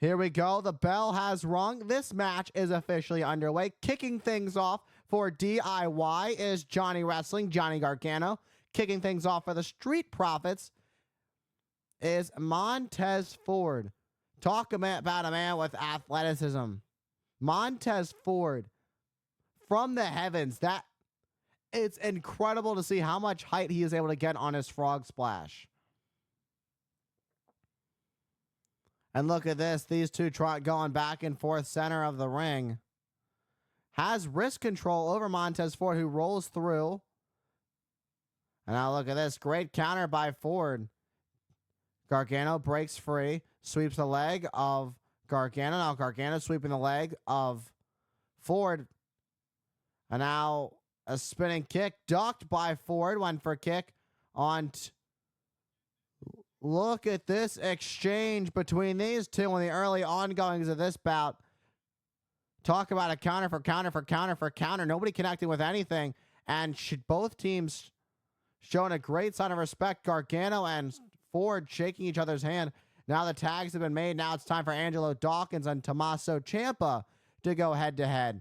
Here we go. The bell has rung. This match is officially underway. Kicking things off for DIY is Johnny Wrestling, Johnny Gargano. Kicking things off for the Street Profits is Montez Ford. Talk about a man with athleticism. Montez Ford from the heavens. It's incredible to see how much height he is able to get on his frog splash. And look at this. These two going back and forth center of the ring. Has wrist control over Montez Ford, who rolls through. And now look at this. Great counter by Ford. Gargano breaks free. Sweeps the leg of Gargano. Now Gargano sweeping the leg of Ford. And now a spinning kick. Ducked by Ford. Went for kick on... Look at this exchange between these two in the early ongoings of this bout. Talk about a counter for counter for counter for counter. Nobody connecting with anything. And both teams showing a great sign of respect. Gargano and Ford shaking each other's hand. Now the tags have been made. Now it's time for Angelo Dawkins and Tommaso Ciampa to go head to head.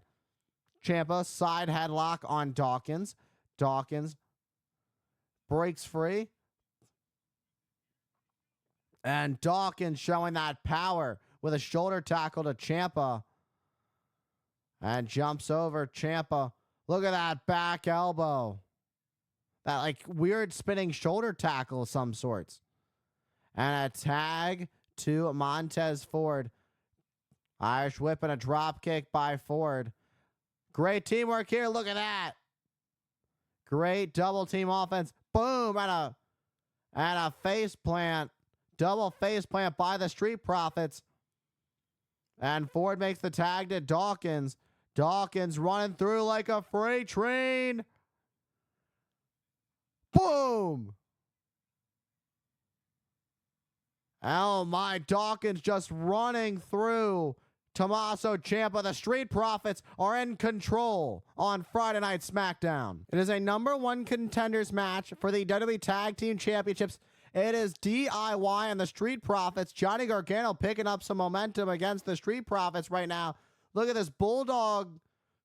Ciampa side headlock on Dawkins. Dawkins breaks free. And Dawkins showing that power with a shoulder tackle to Ciampa. And jumps over Ciampa. Look at that back elbow. That like weird spinning shoulder tackle of some sorts. And a tag to Montez Ford. Irish whip and a drop kick by Ford. Great teamwork here. Look at that. Great double team offense. Boom. And a face plant. Double face plant by the Street Profits. And Ford makes the tag to Dawkins. Dawkins running through like a freight train. Boom. Oh my, Dawkins just running through. Tommaso Ciampa, the Street Profits are in control on Friday Night SmackDown. It is a #1 contenders match for the WWE Tag Team Championships. It is DIY and the Street Profits. Johnny Gargano picking up some momentum against the Street Profits right now. Look at this Bulldog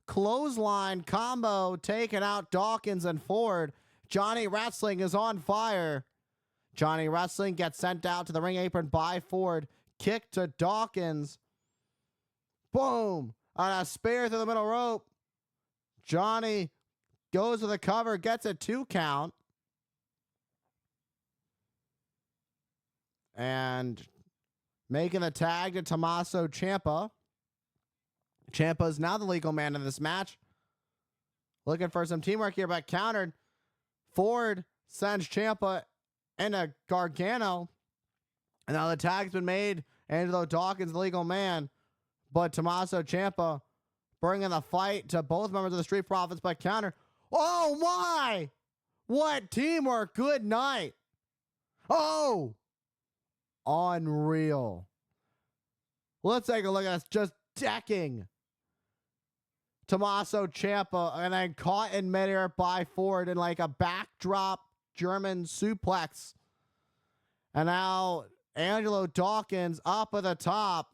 clothesline combo taking out Dawkins and Ford. Johnny Wrestling is on fire. Johnny Wrestling gets sent out to the ring apron by Ford. Kick to Dawkins. Boom. On a spear through the middle rope. Johnny goes to the cover, gets a 2 count. And making the tag to Tommaso Ciampa. Ciampa is now the legal man in this match. Looking for some teamwork here, but countered. Ford sends Ciampa into Gargano. And now the tag's been made. Angelo Dawkins, the legal man. But Tommaso Ciampa bringing the fight to both members of the Street Profits by counter. Oh my! What teamwork. Good night. Oh! Unreal. Let's take a look at this. Just decking Tommaso Ciampa and then caught in midair by Ford in like a backdrop German suplex. And now Angelo Dawkins up at the top.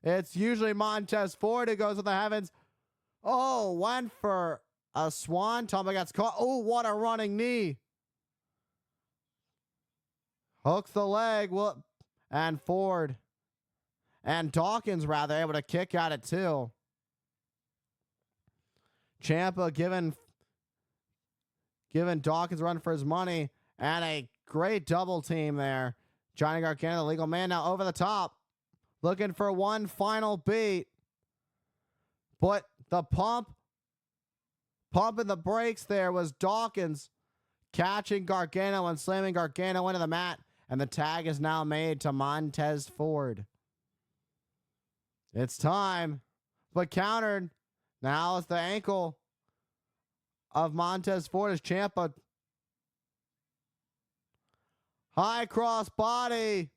It's usually Montez Ford who goes to the heavens. Oh, went for a swanton, but gets caught. Oh, what a running knee. Hooks the leg. Whoop. And Ford and Dawkins rather able to kick at it too. Ciampa giving Dawkins a run for his money. And a great double team there. Johnny Gargano, the legal man, now over the top. Looking for one final beat. But the pumping the brakes there was Dawkins catching Gargano and slamming Gargano into the mat. And the tag is now made to Montez Ford. It's time. But countered. Now it's the ankle of Montez Ford as Ciampa. High cross body.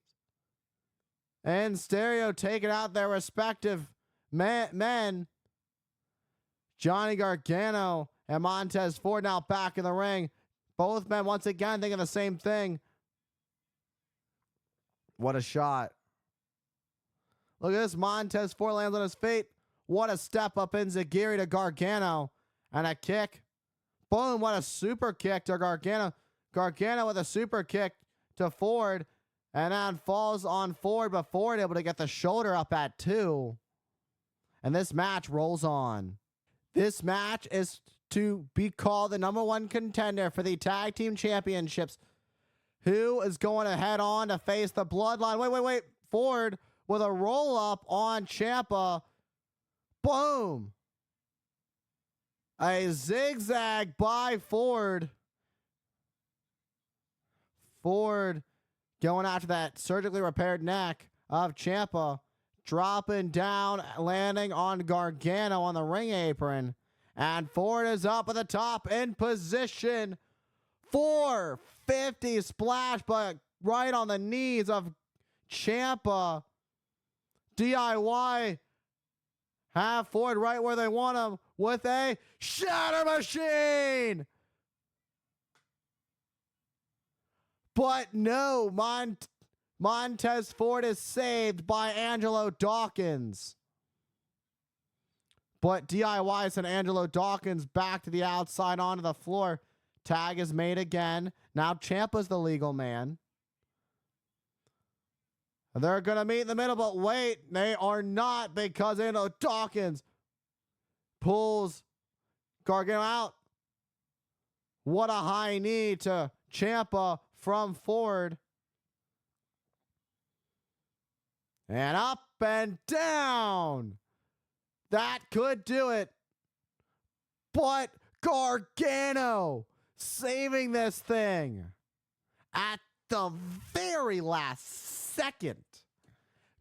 And Stereo taking out their respective men. Johnny Gargano and Montez Ford now back in the ring. Both men once again thinking the same thing. What a shot. Look at this. Montez Ford lands on his feet. What a step up in Zagiri to Gargano. And a kick. Boom. What a super kick to Gargano. Gargano with a super kick to Ford. And then falls on Ford, but Ford able to get the shoulder up at 2. And this match rolls on. This match is to be called the #1 contender for the tag team championships. Who is going to head on to face the Bloodline? Wait. Ford with a roll up on Ciampa. Boom. A zigzag by Ford. Ford going after that surgically repaired neck of Ciampa. Dropping down, landing on Gargano on the ring apron. And Ford is up at the top in position. 450 splash, but right on the knees of Ciampa. DIY have Ford right where they want him with a shatter machine. But no, Montez Ford is saved by Angelo Dawkins. But DIY sent Angelo Dawkins back to the outside onto the floor. Tag is made again. Now Ciampa's the legal man. They're going to meet in the middle, but wait, they are not, because Angelo Dawkins pulls Gargano out. What a high knee to Ciampa from Ford. And up and down. That could do it. But Gargano saving this thing at the very last second.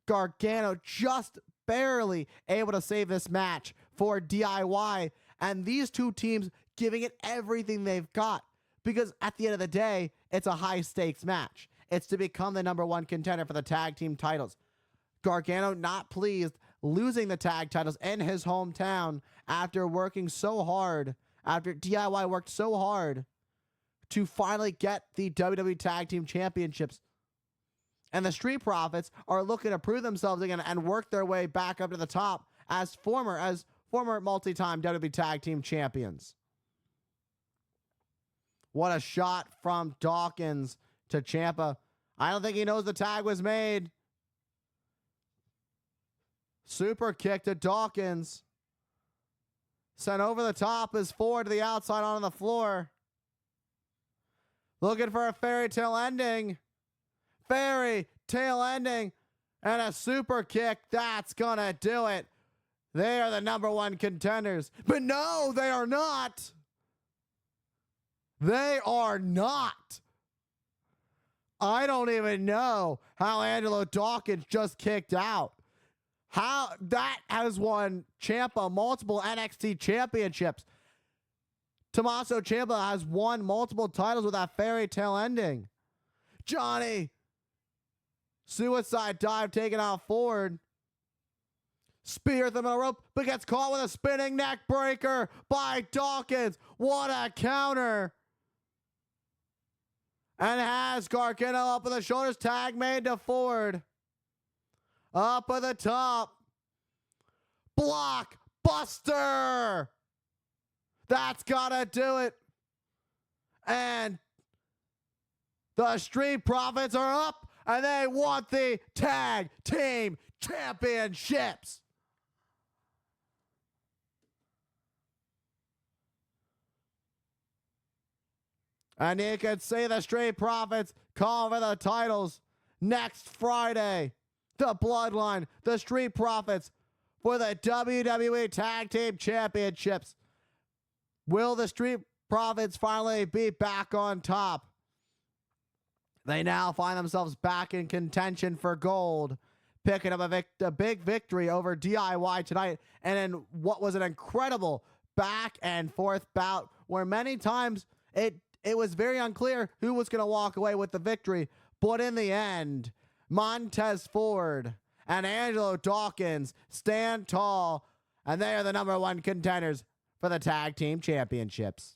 Gargano just barely able to save this match for DIY. And these two teams giving it everything they've got. Because at the end of the day, it's a high stakes match. It's to become the #1 contender for the tag team titles. Gargano not pleased losing the tag titles in his hometown after working so hard, after DIY worked so hard to finally get the WWE Tag Team Championships. And the Street Profits are looking to prove themselves again and work their way back up to the top as former multi-time WWE Tag Team Champions. What a shot from Dawkins to Ciampa. I don't think he knows the tag was made. Super kick to Dawkins. Sent over the top is Ford to the outside onto the floor. Looking for a fairy tale ending. Fairy tale ending. And a super kick. That's going to do it. They are the #1 contenders. But no, they are not. They are not. I don't even know how Angelo Dawkins just kicked out. How that has won Ciampa multiple NXT championships. Tommaso Ciampa has won multiple titles with that fairy tale ending. Johnny. Suicide dive taking out Ford. Spear at the middle rope, but gets caught with a spinning neck breaker by Dawkins. What a counter. And has Gargano up with the shoulders. Tag made to Ford. Up at the top. Blockbuster. That's gotta do it. And the Street Profits are up, and they want the Tag Team Championships. And you could see the Street Profits call for the titles next Friday. The Bloodline, the Street Profits for the WWE Tag Team Championships. Will the Street Profits finally be back on top? They now find themselves back in contention for gold, picking up a big victory over DIY tonight, and in what was an incredible back and forth bout where many times it was very unclear who was going to walk away with the victory. But in the end, Montez Ford and Angelo Dawkins stand tall, and they are the #1 contenders for the Tag Team Championships.